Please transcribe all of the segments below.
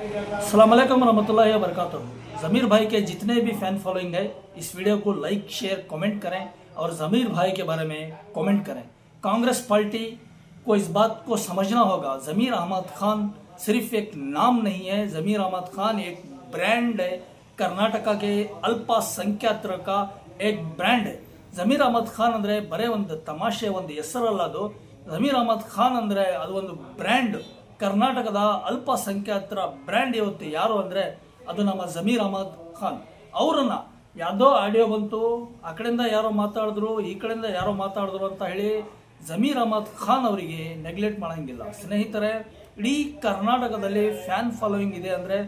अस्सलामुअलैकुम रहमतुल्लाहि व बरकातहू। ज़मीर भाई के जितने भी फ़ैन फॉलोइंग है इस वीडियो को लाइक शेयर कमेंट करें और ज़मीर भाई के बारे में कमेंट करें। कांग्रेस पार्टी को इस बात को समझना होगा, ज़मीर अहमद खान सिर्फ एक नाम नहीं है, ज़मीर अहमद खान एक ब्रांड है। कर्नाटका के अल्पसंख्यातर का एक ब्रांड है। ज़मीर अहमद खान ಅಂದರೆ ಬರೇ ಒಂದು ತಮಾಷೆ ಒಂದು ಹೆಸರಲ್ಲ ಅದು। ज़मीर अहमद खान ಅಂದರೆ ಅದು ಒಂದು ಬ್ರ್ಯಾಂಡ್, ಕರ್ನಾಟಕದ ಅಲ್ಪಸಂಖ್ಯಾತರ ಬ್ರ್ಯಾಂಡ್। ಇವತ್ತು ಯಾರು ಅಂದರೆ ಅದು ನಮ್ಮ ज़मीर अहमद खान। ಅವರನ್ನ ಯಾವುದೋ ಆಡಿಯೋ ಬಂತು, ಆ ಕಡೆಯಿಂದ ಯಾರೋ ಮಾತಾಡಿದ್ರು, ಈ ಕಡೆಯಿಂದ ಯಾರೋ ಮಾತಾಡಿದ್ರು ಅಂತ ಹೇಳಿ ज़मीर अहमद खान ಅವರಿಗೆ ನೆಗ್ಲೆಕ್ಟ್ ಮಾಡಂಗಿಲ್ಲ। ಸ್ನೇಹಿತರೆ, ಇಡೀ ಕರ್ನಾಟಕದಲ್ಲಿ ಫ್ಯಾನ್ ಫಾಲೋಯಿಂಗ್ ಇದೆ ಅಂದರೆ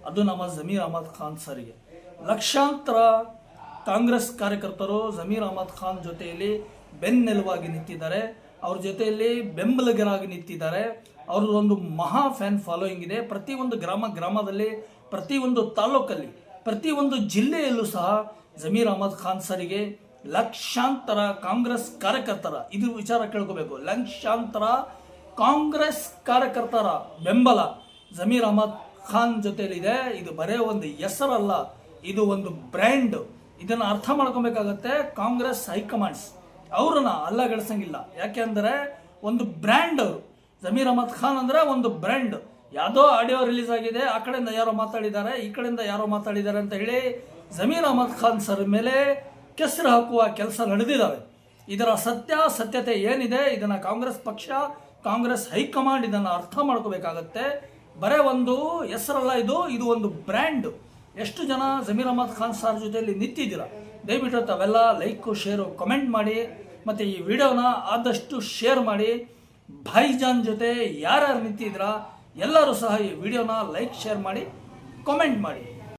ಅದು ನಮ್ಮ ज़मीर अहमद खान ಸರಿಗೆ। ಲಕ್ಷಾಂತರ ಕಾಂಗ್ರೆಸ್ ಕಾರ್ಯಕರ್ತರು ज़मीर अहमद खान ಜೊತೆಯಲ್ಲಿ ಬೆನ್ನೆಲುವಾಗಿ ನಿಂತಿದ್ದಾರೆ, ಅವ್ರ ಜೊತೆಯಲ್ಲಿ ಬೆಂಬಲಿಗರಾಗಿ ನಿಂತಿದ್ದಾರೆ। ಅವ್ರದ್ದು ಒಂದು ಮಹಾ ಫ್ಯಾನ್ ಫಾಲೋಯಿಂಗ್ ಇದೆ। ಪ್ರತಿಯೊಂದು ಗ್ರಾಮದಲ್ಲಿ, ಪ್ರತಿಯೊಂದು ತಾಲೂಕಲ್ಲಿ, ಪ್ರತಿಯೊಂದು ಜಿಲ್ಲೆಯಲ್ಲೂ ಸಹ ज़मीर अहमद खान ಸರಿಗೆ ಲಕ್ಷಾಂತರ ಕಾಂಗ್ರೆಸ್ ಕಾರ್ಯಕರ್ತರ, ಇದು ವಿಚಾರ ಕೇಳ್ಕೋಬೇಕು, ಲಕ್ಷಾಂತರ ಕಾಂಗ್ರೆಸ್ ಕಾರ್ಯಕರ್ತರ ಬೆಂಬಲ ज़मीर अहमद खान ಜೊತೆಯಲ್ಲಿದೆ। ಇದು ಬರೇ ಒಂದು ಹೆಸರಲ್ಲ, ಇದು ಒಂದು ಬ್ರ್ಯಾಂಡ್। ಇದನ್ನು ಅರ್ಥ ಮಾಡ್ಕೊಬೇಕಾಗತ್ತೆ ಕಾಂಗ್ರೆಸ್ ಹೈಕಮಾಂಡ್ಸ್, ಅವ್ರನ್ನ ಅಲ್ಲಗಡಿಸಂಗಿಲ್ಲ। ಯಾಕೆ ಅಂದರೆ ಒಂದು ಬ್ರ್ಯಾಂಡ್ ಅವರು। ज़मीर अहमद खान ಅಂದರೆ ಒಂದು ಬ್ರ್ಯಾಂಡ್। ಯಾವುದೋ ಆಡಿಯೋ ರಿಲೀಸ್ ಆಗಿದೆ, ಆ ಕಡೆಯಿಂದ ಯಾರೋ ಮಾತಾಡಿದ್ದಾರೆ, ಈ ಕಡೆಯಿಂದ ಯಾರೋ ಮಾತಾಡಿದ್ದಾರೆ ಅಂತ ಹೇಳಿ ज़मीर अहमद खान ಸರ್ ಮೇಲೆ ಕೆಸರು ಹಾಕುವ ಕೆಲಸ ನಡೆದಿದ್ದಾವೆ। ಇದರ ಸತ್ಯತೆ ಏನಿದೆ ಇದನ್ನು ಕಾಂಗ್ರೆಸ್ ಪಕ್ಷ, ಕಾಂಗ್ರೆಸ್ ಹೈಕಮಾಂಡ್ ಇದನ್ನು ಅರ್ಥ ಮಾಡ್ಕೋಬೇಕಾಗತ್ತೆ। ಬರೇ ಒಂದು ಹೆಸರಲ್ಲ, ಇದು ಒಂದು ಬ್ರ್ಯಾಂಡ್। ಎಷ್ಟು ಜನ ज़मीर अहमद खान ಸರ್ ಜೊತೆಯಲ್ಲಿ ನಿಂತಿದ್ದೀರಾ? ದಯವಿಟ್ಟು ತಾವೆಲ್ಲ ಲೈಕ್ ಶೇರು ಕಮೆಂಟ್ ಮಾಡಿ, ಮತ್ತು ಈ ವಿಡಿಯೋನ ಆದಷ್ಟು ಶೇರ್ ಮಾಡಿ। ಭಾಯಿಜಾನ್ ಜೊತೆ ಯಾರ್ಯಾರು ನಿಂತಿದ್ದೀರಾ ಎಲ್ಲರೂ ಸಹ ಈ ವಿಡಿಯೋನ ಲೈಕ್ ಶೇರ್ ಮಾಡಿ ಕಮೆಂಟ್ ಮಾಡಿ।